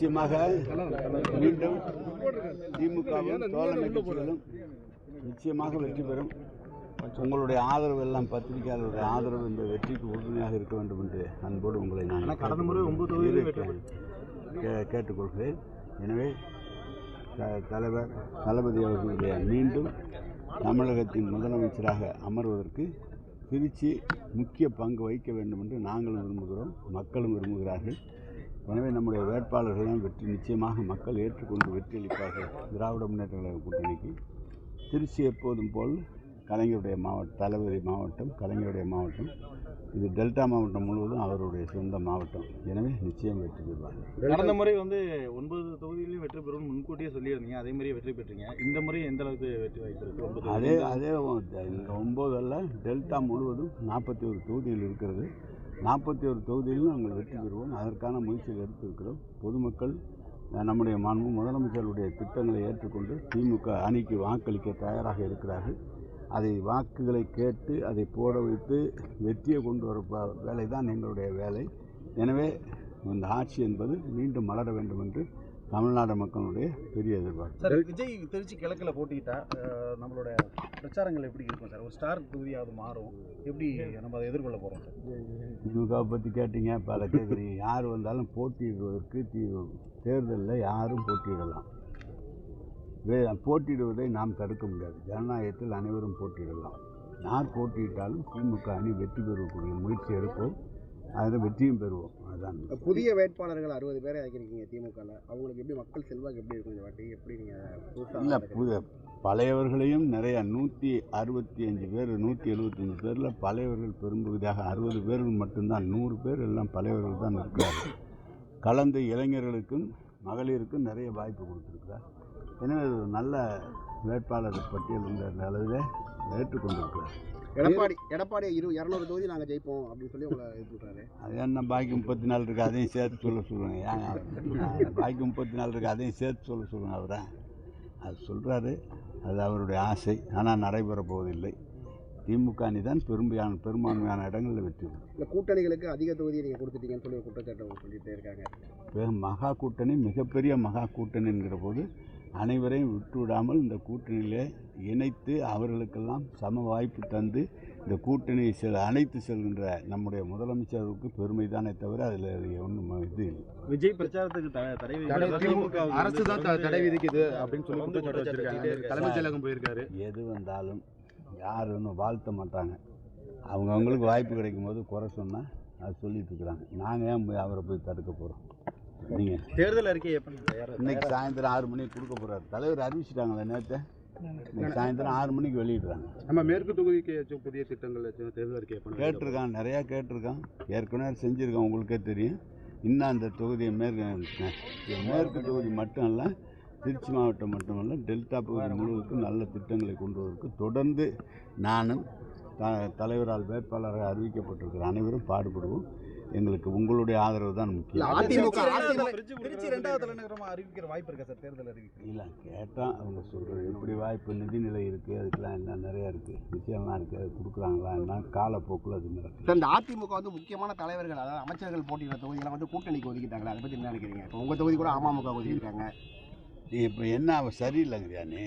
நிச்சயமாக மீண்டும் திமுகவும் தோழமை கட்சிகளும் நிச்சயமாக வெற்றி பெறும். உங்களுடைய ஆதரவு எல்லாம் பத்திரிகையாளருடைய ஆதரவு இந்த வெற்றிக்கு உறுதுணையாக இருக்க வேண்டும் என்று அன்போடு உங்களை நான் கேட்டுக்கொள்கிறேன். எனவே தலைவர் தளபதி அவர்களுடைய மீண்டும் தமிழகத்தின் முதலமைச்சராக அமர்வதற்கு திருச்சி முக்கிய பங்கு வகிக்க வேண்டும் என்று நாங்களும் விரும்புகிறோம், மக்களும் விரும்புகிறார்கள். எனவே நம்முடைய வேட்பாளர்களெல்லாம் வெற்றி நிச்சயமாக மக்கள் ஏற்றுக்கொண்டு வெற்றியளிப்பார்கள். திராவிட முன்னேற்ற கழக கூட்டணிக்கு திருச்சி எப்போதும் போல் கலைஞருடைய தளபதி மாவட்டம், கலைஞருடைய மாவட்டம், இது டெல்டா மாவட்டம் முழுவதும் அவருடைய சொந்த மாவட்டம். எனவே நிச்சயம் வெற்றி பெறுவார்கள். கடந்த முறை 9 தொகுதியிலையும் வெற்றி பெறும் முன்கூட்டியே சொல்லியிருந்தீங்க, அதே மாதிரியே வெற்றி பெற்றீங்க. இந்த முறை எந்த அளவுக்கு வெற்றி வாய்ப்பு இருக்கு? அதே இங்கே 9 அல்ல, டெல்டா முழுவதும் 41 தொகுதிகள் இருக்கிறது. 41 தொகுதியிலும் நாங்கள் வெற்றி பெறுவோம். அதற்கான முயற்சிகள் எடுத்திருக்கிறோம். பொதுமக்கள் நம்முடைய முதலமைச்சருடைய திட்டங்களை ஏற்றுக்கொண்டு திமுக அணிக்கு வாக்களிக்க தயாராக இருக்கிறார்கள். அதை வாக்குகளை கேட்டு அதை போட வைத்து வெற்றியை கொண்டு வர வேலை தான் எங்களுடைய வேலை. எனவே இந்த ஆட்சி என்பது மீண்டும் மலர வேண்டும் என்று தமிழ்நாடு மக்களுடைய பெரிய எதிர்பார்ப்பு. சார், விஜய் திருச்சி கிழக்கில் போட்டிக்கிட்டா நம்மளோட பிரச்சாரங்கள் எப்படி இருக்கும் சார்? ஒரு ஸ்டார் தொகுதியாவது மாறும், எப்படி நம்ம அதை எதிர்கொள்ள போகிறோம் சார்? திமுகவை பற்றி கேட்டீங்க, பல கேட்குறீங்க. யார் வந்தாலும் போட்டியிடுவதற்கு தேர்தலில் யாரும் போட்டியிடலாம். போட்டியிடுவதை நாம் தடுக்க முடியாது. ஜனநாயகத்தில் அனைவரும் போட்டியிடலாம். யார் போட்டியிட்டாலும் திமுக அணி வெற்றி பெறக்கூடிய முயற்சி எடுப்போம், அதில் வெற்றியும் பெறுவோம். அதுதான். புதிய வேட்பாளர்கள் 60 பேரை ஆக்கியிருக்கீங்க திமுகவில். அவங்களுக்கு எப்படி மக்கள் செல்வாக்கு எப்படி இருக்கும் இந்த வாட்டி? எப்படி நீங்கள் இல்லை, பழையவர்களையும் நிறைய 165 பேர் 175 பேரில் பழையவர்கள் பெரும்பகுதியாக 60 பேர்கள் மட்டும்தான். 100 பேர் எல்லாம் பழையவர்கள் தான் இருக்கிறார்கள். கலந்து இளைஞர்களுக்கும் மகளிருக்கும் நிறைய வாய்ப்பு கொடுத்துருக்கிறார். எனவே ஒரு நல்ல வேட்பாளர் பட்டியல் இந்த அளவில் ஏற்றுக்கொண்டிருக்கிறார். எடப்பாடி 200 தொகுதி நாங்கள் ஜெயிப்போம் அப்படின்னு சொல்லி உங்களை ஏற்றுக்கிறாரு. அது என்ன பாக்கி 34 இருக்குது, அதையும் சேர்த்து சொல்லுவேன். ஏன் பாக்கி 34 இருக்குது, அதையும் சேர்த்து சொல்லுவேன். அவரை அது சொல்கிறாரு, அது அவருடைய ஆசை. ஆனால் நடைபெற போவதில்லை. திமுக அணி தான் பெரும்பான்மையான இடங்களில் வெற்றி பெறும். இந்த கூட்டணிகளுக்கு அதிக தொகுதியை நீங்கள் கொடுத்துட்டீங்கன்னு சொல்லி குற்றச்சாட்டு சொல்லிகிட்டே இருக்காங்க. மகா கூட்டணி மிகப்பெரிய மகா கூட்டணி என்கிற போது அனைவரையும் விட்டுவிடாமல் இந்த கூட்டணியிலே இணைத்து அவர்களுக்கெல்லாம் சம வாய்ப்பு தந்து இந்த கூட்டணியை அழைத்து செல்கின்ற நம்முடைய முதலமைச்சருக்கு பெருமை தானே தவிர அதில் ஒன்றும் இது இல்லை. விஜய் பிரச்சாரத்துக்கு அரசு தான் தடை விதிக்குது அப்படின்னு சொல்லி தலைமைச் செயலகம் போயிருக்காரு. எது வந்தாலும் யாரும் வாழ்த்த மாட்டாங்க. அவங்கவுங்களுக்கு வாய்ப்பு கிடைக்கும் போது குறை சொன்னால் அது சொல்லிட்டு இருக்கிறாங்க. நாங்கள் ஏன் அவரை போய் தடுக்க போகிறோம்? நீங்கள் தேர்தல் அறிக்கை இன்னைக்கு சாயந்தரம் 6 மணிக்கு கொடுக்க போகிறார். தலைவர் அறிவிச்சிட்டாங்களே நேற்று. இன்னைக்கு சாயந்தரம் 6 மணிக்கு வெளியிடுறாங்க. நம்ம மேற்கு தொகுதிக்கு புதிய திட்டங்கள் தேர்தல் அறிக்கை கேட்டிருக்கான், நிறையா கேட்டிருக்கான். ஏற்கனவே செஞ்சுருக்கான், உங்களுக்கே தெரியும். இன்னும் அந்த தொகுதியை மேற்கு தொகுதி மட்டும் இல்லை, திருச்சி மாவட்டம் மட்டுமல்ல, டெல்டா பகுதி முழுவதுக்கும் நல்ல திட்டங்களை கொண்டு வருவதற்கு தொடர்ந்து நானும் தலைவரால் வேட்பாளராக அறிவிக்கப்பட்டிருக்கிற அனைவரும் பாடுபடுவோம். எங்களுக்கு உங்களுடைய ஆதரவு தான் முக்கியம். அறிவிக்கிற வாய்ப்பு இருக்கா சார்? தேர்தல் அறிவிக்க இல்லை, கேட்டால் அவங்க சொல்கிறது எப்படி வாய்ப்பு, நிதிநிலை இருக்குது, அதுக்கெல்லாம் என்ன நிறையா இருக்குது, விஷயம்லாம் இருக்குது. அது கொடுக்குறாங்களா என்ன காலப்போக்கில் அது நடக்கும். சார், இந்த அதிமுக முக்கியமான தலைவர்கள், அதாவது அமைச்சர்கள் போட்டியிட தொகுதியெல்லாம் கூட்டணிக்கு ஒதுக்கிட்டாங்களா? அதை பற்றி என்ன நினைக்கிறீங்க? இப்போ உங்கள் தொகுதி கூட அமமுக ஒதுக்கிட்டாங்க. நீ இப்போ என்ன அவன் சரியில்லைங்கறியா நீ?